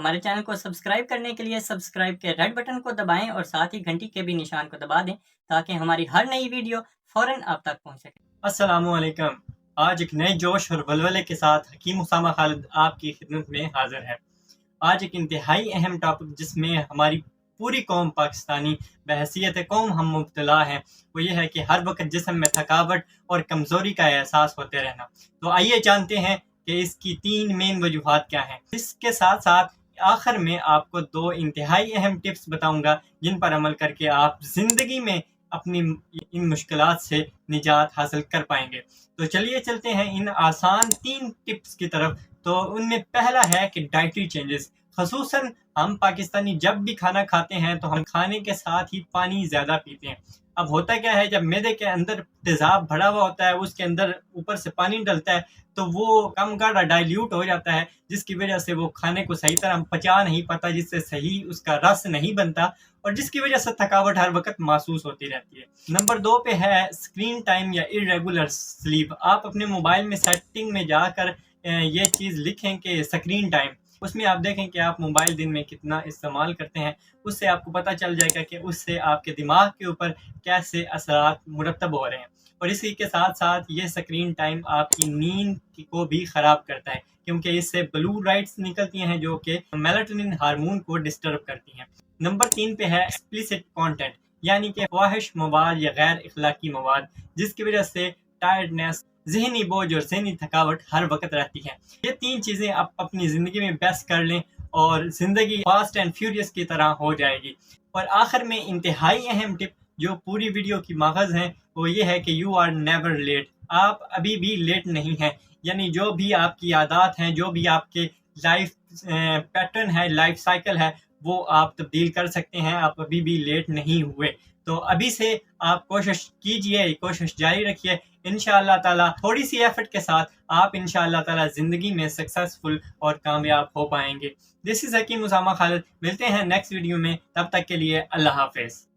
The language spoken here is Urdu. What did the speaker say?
ہمارے چینل کو سبسکرائب کرنے کے لیے سبسکرائب کے ریڈ بٹن کو دبائیں اور ساتھ ہی گھنٹی کے بھی نشان کو دبا دیں تاکہ ہماری ہر نئی ویڈیو فوراً آپ تک پہنچ سکے۔ السلام علیکم۔ آج ایک نئے جوش اور ولولے کے ساتھ حکیم اسامہ خالد آپ کی خدمت میں حاضر ہے۔ آج ایک انتہائی اہم ٹاپک جس میں ہماری پوری قوم پاکستانی بحیثیت قوم ہم مبتلا ہیں، وہ یہ ہے کہ ہر وقت جسم میں تھکاوٹ اور کمزوری کا احساس ہوتے رہنا۔ تو آئیے جانتے ہیں کہ اس کی 3 مین وجوہات کیا ہیں۔ اس کے ساتھ ساتھ آخر میں آپ کو 2 انتہائی اہم ٹپس بتاؤں گا جن پر عمل کر کے آپ زندگی میں اپنی ان مشکلات سے نجات حاصل کر پائیں گے۔ تو چلیے چلتے ہیں ان آسان 3 ٹپس کی طرف۔ تو ان میں پہلا ہے کہ ڈائٹری چینجز۔ خصوصاً ہم پاکستانی جب بھی کھانا کھاتے ہیں تو ہم کھانے کے ساتھ ہی پانی زیادہ پیتے ہیں۔ اب ہوتا کیا ہے، جب معدے کے اندر تیزاب بھرا ہوا ہوتا ہے، اس کے اندر اوپر سے پانی ڈلتا ہے تو وہ کم گاڑھا ڈائلیوٹ ہو جاتا ہے، جس کی وجہ سے وہ کھانے کو صحیح طرح پچا نہیں پاتا، جس سے صحیح اس کا رس نہیں بنتا اور جس کی وجہ سے تھکاوٹ ہر وقت محسوس ہوتی رہتی ہے۔ نمبر 2 پہ ہے اسکرین ٹائم یا irregular سلیپ۔ آپ اپنے موبائل میں سیٹنگ میں جا کر یہ چیز لکھیں کہ اسکرین ٹائم، اس میں آپ دیکھیں کہ آپ موبائل دن میں کتنا استعمال کرتے ہیں۔ اس سے آپ کو پتہ چل جائے گا کہ اس سے آپ کے دماغ کے اوپر کیسے اثرات مرتب ہو رہے ہیں۔ اور اسی کے ساتھ ساتھ یہ اسکرین ٹائم آپ کی نیند کو بھی خراب کرتا ہے، کیونکہ اس سے بلو لائٹس نکلتی ہیں جو کہ میلاٹونن ہارمون کو ڈسٹرب کرتی ہیں۔ نمبر 3 پہ ہے ایکسپلیسٹ کانٹینٹ، یعنی کہ فواحش مواد یا غیر اخلاقی مواد، جس کی وجہ سے ٹائرڈنیس، ذہنی بوجھ اور ذہنی تھکاوٹ ہر وقت رہتی ہے۔ یہ 3 چیزیں آپ اپنی زندگی میں بیسٹ کر لیں اور زندگی فاسٹ اینڈ فیوریس کی طرح ہو جائے گی۔ اور آخر میں انتہائی اہم ٹپ جو پوری ویڈیو کی ماخذ ہیں وہ یہ ہے کہ یو آر نیور لیٹ۔ آپ ابھی بھی لیٹ نہیں ہیں، یعنی جو بھی آپ کی عادات ہیں، جو بھی آپ کے لائف پیٹرن ہے، لائف سائیکل ہے، وہ آپ تبدیل کر سکتے ہیں۔ آپ ابھی بھی لیٹ نہیں ہوئے۔ تو ابھی سے آپ کوشش کیجئے، کوشش جاری رکھیے۔ انشاءاللہ تعالیٰ تھوڑی سی ایفرٹ کے ساتھ آپ انشاءاللہ تعالیٰ زندگی میں سکسیسفل اور کامیاب ہو پائیں گے۔ دس از حکیم اسامہ خالد۔ ملتے ہیں نیکسٹ ویڈیو میں، تب تک کے لیے اللہ حافظ۔